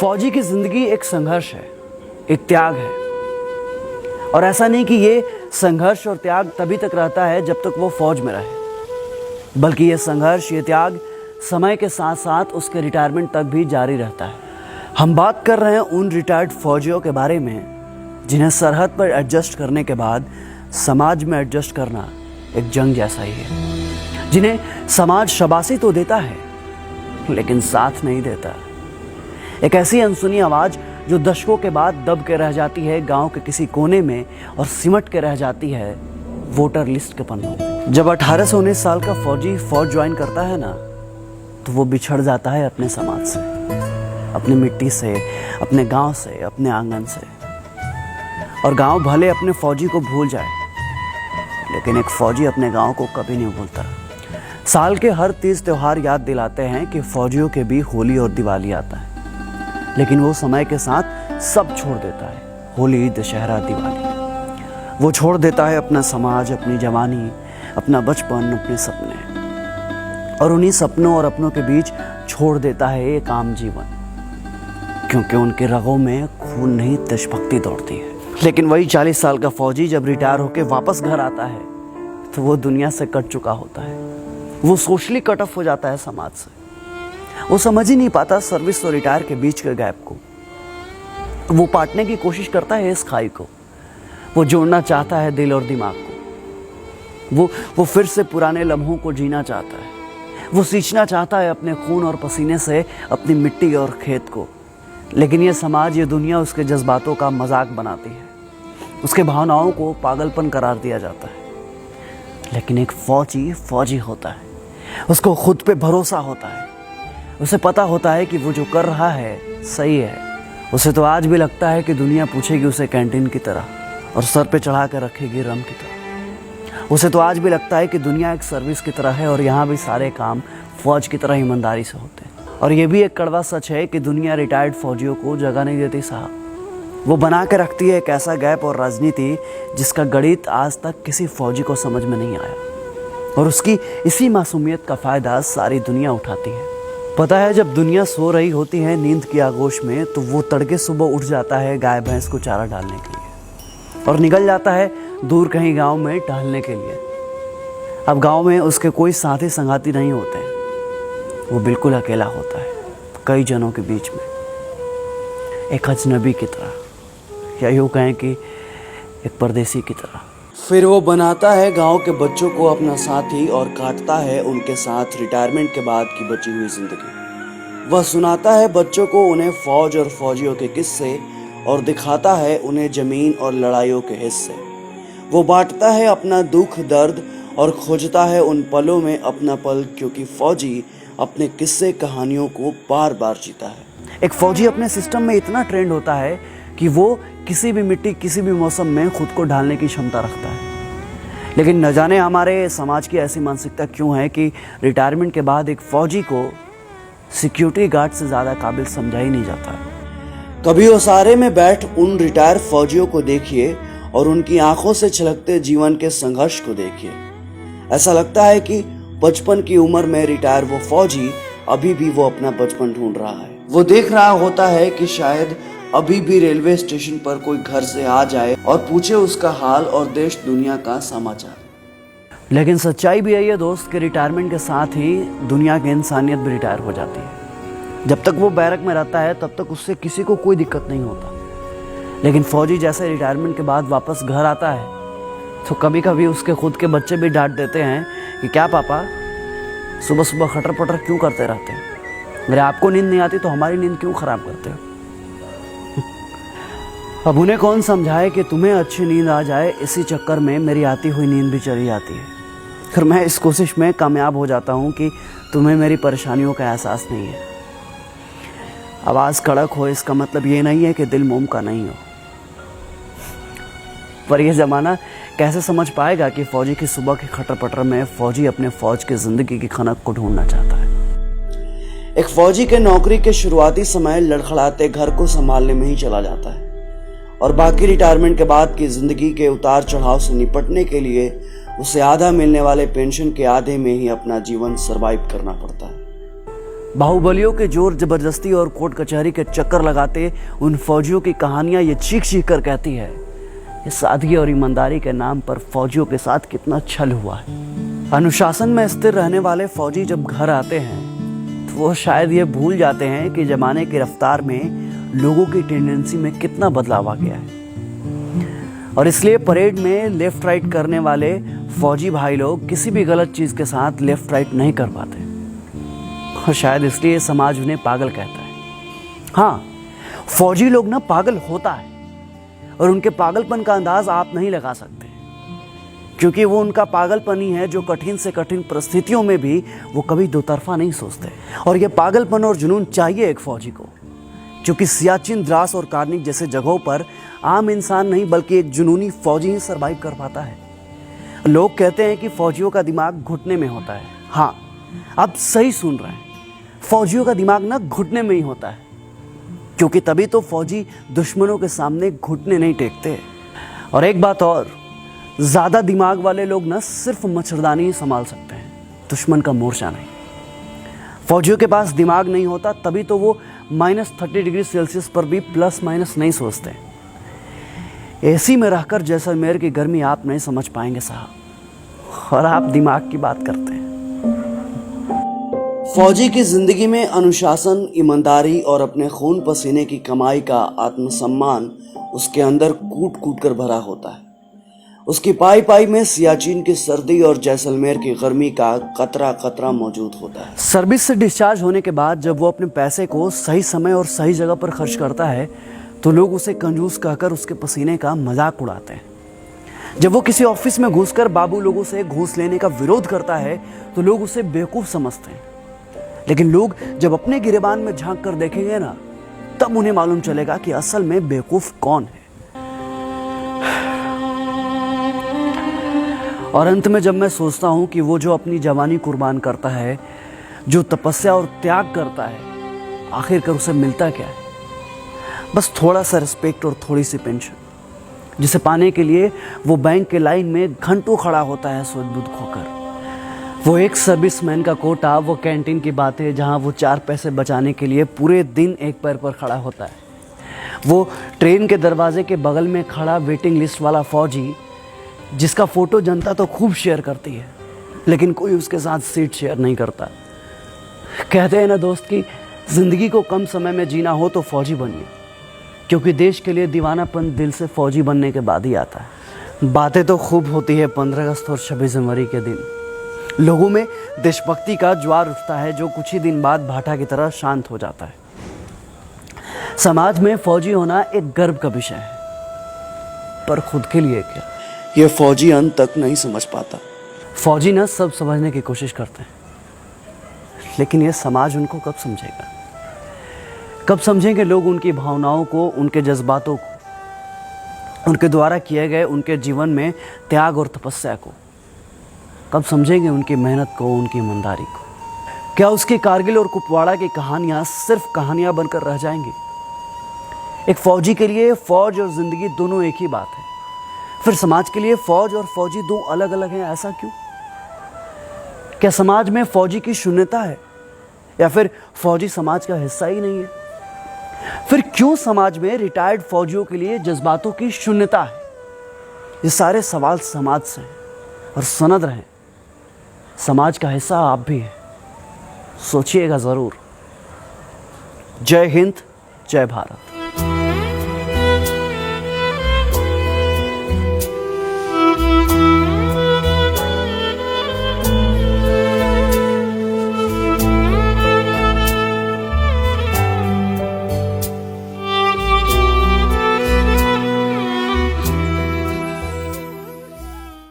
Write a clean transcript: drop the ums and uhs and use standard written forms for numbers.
फौजी की जिंदगी एक संघर्ष है, एक त्याग है। और ऐसा नहीं कि ये संघर्ष और त्याग तभी तक रहता है जब तक वो फौज में रहे, बल्कि ये संघर्ष, ये त्याग समय के साथ साथ उसके रिटायरमेंट तक भी जारी रहता है। हम बात कर रहे हैं उन रिटायर्ड फौजियों के बारे में जिन्हें सरहद पर एडजस्ट करने के बाद समाज में एडजस्ट करना एक जंग जैसा ही है, जिन्हें समाज शाबाशी तो देता है लेकिन साथ नहीं देता। एक ऐसी अनसुनी आवाज जो दशकों के बाद दब के रह जाती है गांव के किसी कोने में और सिमट के रह जाती है वोटर लिस्ट के पन्नों में। जब 18 से 19 साल का फौजी फौज ज्वाइन करता है ना, तो वो बिछड़ जाता है अपने समाज से, अपनी मिट्टी से, अपने गांव से, अपने आंगन से। और गांव भले अपने फौजी को भूल जाए, लेकिन एक फौजी अपने गांव को कभी नहीं भूलता। साल के हर 30 त्योहार याद दिलाते हैं कि फौजियों के भी होली और दिवाली आता है, लेकिन वो समय के साथ सब छोड़ देता है। होली, दशहरा, दिवाली, वो छोड़ देता है अपना समाज, अपनी जवानी, अपना बचपन, अपने सपने, और उन्हीं सपनों और अपनों के बीच छोड़ देता है एक आम जीवन, क्योंकि उनके रगों में खून नहीं देशभक्ति दौड़ती है। लेकिन वही 40 साल का फौजी जब रिटायर होकर वापस घर आता है तो वो दुनिया से कट चुका होता है। वो सोशली कट ऑफ हो जाता है समाज से। वो समझ ही नहीं पाता सर्विस और रिटायर के बीच के गैप को। वो पाटने की कोशिश करता है इस खाई को। वो जोड़ना चाहता है दिल और दिमाग को। वो फिर से पुराने लम्हों को जीना चाहता है। वो सींचना चाहता है अपने खून और पसीने से अपनी मिट्टी और खेत को। लेकिन ये समाज, ये दुनिया उसके जज्बातों का मजाक बनाती है। उसके भावनाओं को पागलपन करार दिया जाता है। लेकिन एक फौजी फौजी होता है। उसको खुद पे भरोसा होता है। उसे पता होता है कि वो जो कर रहा है सही है। उसे तो आज भी लगता है कि दुनिया पूछेगी उसे कैंटीन की तरह और सर पे चढ़ा कर रखेगी रम की तरह। उसे तो आज भी लगता है कि दुनिया एक सर्विस की तरह है और यहाँ भी सारे काम फौज की तरह ईमानदारी से होते हैं। और ये भी एक कड़वा सच है कि दुनिया रिटायर्ड फौजियों को जगह नहीं देती साहब। वो बना के रखती है एक ऐसा गैप और राजनीति जिसका गणित आज तक किसी फौजी को समझ में नहीं आया, और उसकी इसी मासूमियत का फ़ायदा सारी दुनिया उठाती है। पता है, जब दुनिया सो रही होती है नींद की आगोश में, तो वो तड़के सुबह उठ जाता है गाय भैंस को चारा डालने के लिए और निकल जाता है दूर कहीं गांव में टहलने के लिए। अब गांव में उसके कोई साथी संगाती नहीं होते हैं। वो बिल्कुल अकेला होता है कई जनों के बीच में, एक अजनबी की तरह, या यूँ कहें कि एक परदेसी की तरह। फिर वो बनाता है गांव के बच्चों को अपना साथी और काटता है उनके साथ रिटायरमेंट के बाद की बची हुई जिंदगी। वह सुनाता है बच्चों को उन्हें फौज और फौजियों के किस्से और दिखाता है उन्हें जमीन और लड़ाइयों के हिस्से। वो बांटता है अपना दुख दर्द और खोजता है उन पलों में अपना पल, क्योंकि फौजी अपने किस्से कहानियों को बार बार जीता है। एक फौजी अपने सिस्टम में इतना ट्रेंड होता है कि वो किसी भी मिट्टी, किसी भी मौसम में खुद को ढालने की क्षमता रखता है। लेकिन न जाने हमारे समाज की ऐसी मानसिकता क्यों है कि रिटायरमेंट के बाद एक फौजी को सिक्योरिटी गार्ड से ज़्यादा काबिल समझा ही नहीं जाता। कभी ओसारे में बैठ उन रिटायर फौजियों को देखिए और उनकी आंखों से छलकते जीवन के संघर्ष को देखिए। ऐसा लगता है कि बचपन की उम्र में रिटायर वो फौजी अभी भी वो अपना बचपन ढूंढ रहा है। वो देख रहा होता है कि शायद अभी भी रेलवे स्टेशन पर कोई घर से आ जाए और पूछे उसका हाल और देश दुनिया का समाचार। लेकिन सच्चाई भी है ये दोस्त कि रिटायरमेंट के साथ ही दुनिया की इंसानियत भी रिटायर हो जाती है। जब तक वो बैरक में रहता है तब तक उससे किसी को कोई दिक्कत नहीं होता। लेकिन फौजी जैसे रिटायरमेंट के बाद वापस घर आता है तो कभी कभी उसके खुद के बच्चे भी डांट देते हैं कि क्या पापा, सुबह सुबह खटर पटर क्यों करते रहते हैं? अरे आपको नींद नहीं आती तो हमारी नींद क्यों खराब करते हो? अब उन्हें कौन समझाए कि तुम्हें अच्छी नींद आ जाए, इसी चक्कर में मेरी आती हुई नींद भी चली जाती है। फिर मैं इस कोशिश में कामयाब हो जाता हूँ कि तुम्हें मेरी परेशानियों का एहसास नहीं है। आवाज़ कड़क हो इसका मतलब ये नहीं है कि दिल मोम का नहीं हो। पर यह ज़माना कैसे समझ पाएगा कि फौजी की सुबह के खटर पटर में फौजी अपने फौज की ज़िंदगी की खनक को ढूंढना चाहता है। एक फौजी के नौकरी के शुरुआती समय लड़खड़ाते घर को संभालने में ही चला जाता है और बाकी रिटायरमेंट के बाद की जिंदगी के उतार चढ़ाव से निपटने के लिए उसे आधा मिलने वाले पेंशन के आधे में ही अपना जीवन सरवाइव करना पड़ता है। बाहुबलियों के जोर जबरदस्ती और कोर्ट कचहरी के चक्कर लगाते उन फौजियों की कहानियां ये चीख चीख कर कहती है कि सादगी और ईमानदारी के नाम पर फौजियों के साथ कितना छल हुआ है। अनुशासन में स्थिर रहने वाले फौजी जब घर आते हैं तो वो शायद ये भूल जाते हैं कि जमाने की रफ्तार में लोगों की टेंडेंसी में कितना बदलाव आ गया है, और इसलिए परेड में लेफ्ट राइट करने वाले फौजी भाई लोग किसी भी गलत चीज़ के साथ लेफ्ट राइट नहीं कर पाते, और शायद इसलिए समाज उन्हें पागल कहता है। हाँ, फौजी लोग ना पागल होता है, और उनके पागलपन का अंदाज आप नहीं लगा सकते, क्योंकि वो उनका पागलपन ही है जो कठिन से कठिन परिस्थितियों में भी वो कभी दो तरफा नहीं सोचते। और ये पागलपन और जुनून चाहिए एक फौजी को, क्योंकि सियाचिन, द्रास और कार्निक जैसे जगहों पर आम इंसान नहीं बल्कि एक जुनूनी फौजी ही सरवाइव कर पाता है। लोग कहते हैं कि फौजियों का दिमाग घुटने में होता है। हाँ, आप सही सुन रहे हैं, फौजियों का दिमाग ना घुटने में ही होता है, क्योंकि तभी तो फौजी दुश्मनों के सामने घुटने नहीं टेकते। और एक बात और, ज़्यादा दिमाग वाले लोग ना सिर्फ मच्छरदानी ही संभाल सकते हैं, दुश्मन का मोर्चा नहीं। फौजियों के पास दिमाग नहीं होता, तभी तो वो -30 डिग्री सेल्सियस पर भी प्लस माइनस नहीं सोचते। एसी में रहकर जैसलमेर की गर्मी आप नहीं समझ पाएंगे साहब, और आप दिमाग की बात करते हैं। फौजी की जिंदगी में अनुशासन, ईमानदारी और अपने खून पसीने की कमाई का आत्मसम्मान उसके अंदर कूट कूट कर भरा होता है। उसकी पाई पाई में सियाचिन की सर्दी और जैसलमेर की गर्मी का कतरा कतरा मौजूद होता है। सर्विस से डिस्चार्ज होने के बाद जब वो अपने पैसे को सही समय और सही जगह पर खर्च करता है तो लोग उसे कंजूस कहकर उसके पसीने का मजाक उड़ाते हैं। जब वो किसी ऑफिस में घुसकर बाबू लोगों से घूस लेने का विरोध करता है तो लोग उसे बेवकूफ समझते हैं, लेकिन लोग जब अपने गिरेबान में झांक कर देखेंगे ना, तब उन्हें मालूम चलेगा कि असल में बेवकूफ कौन है। और अंत में जब मैं सोचता हूं कि वो जो अपनी जवानी कुर्बान करता है, जो तपस्या और त्याग करता है, आखिरकार उसे मिलता क्या है? बस थोड़ा सा रिस्पेक्ट और थोड़ी सी पेंशन, जिसे पाने के लिए वो बैंक के लाइन में घंटों खड़ा होता है सोच बुध खोकर। वो एक सर्विसमैन का कोटा, वो कैंटीन की बातें जहां वो 4 पैसे बचाने के लिए पूरे दिन एक पैर पर खड़ा होता है। वो ट्रेन के दरवाजे के बगल में खड़ा वेटिंग लिस्ट वाला फौजी, जिसका फोटो जनता तो खूब शेयर करती है, लेकिन कोई उसके साथ सीट शेयर नहीं करता। कहते हैं ना दोस्त कि जिंदगी को कम समय में जीना हो तो फौजी बनिए, क्योंकि देश के लिए दीवानापन दिल से फौजी बनने के बाद ही आता है। बातें तो खूब होती है 15 अगस्त और 26 जनवरी के दिन। लोगों में देशभक्ति का ज्वार उठता है जो कुछ ही दिन बाद भाटा की तरह शांत हो जाता है। समाज में फौजी होना एक गर्व का विषय है, पर खुद के लिए क्या, ये फौजी अंत तक नहीं समझ पाता। फौजी ना सब समझने की कोशिश करते हैं, लेकिन ये समाज उनको कब समझेगा? कब समझेंगे लोग उनकी भावनाओं को, उनके जज्बातों को, उनके द्वारा किए गए उनके जीवन में त्याग और तपस्या को? कब समझेंगे उनकी मेहनत को, उनकी ईमानदारी को? क्या उसकी कारगिल और कुपवाड़ा की कहानियां सिर्फ कहानियां बनकर रह जाएंगी? एक फौजी के लिए फौज और जिंदगी दोनों एक ही बात है। फिर समाज के लिए फौज और फौजी दो अलग अलग हैं, ऐसा क्यों? क्या समाज में फौजी की शून्यता है, या फिर फौजी समाज का हिस्सा ही नहीं है? फिर क्यों समाज में रिटायर्ड फौजियों के लिए जज्बातों की शून्यता है? ये सारे सवाल समाज से हैं, और सनद रहें, समाज का हिस्सा आप भी हैं। सोचिएगा जरूर। जय हिंद, जय भारत।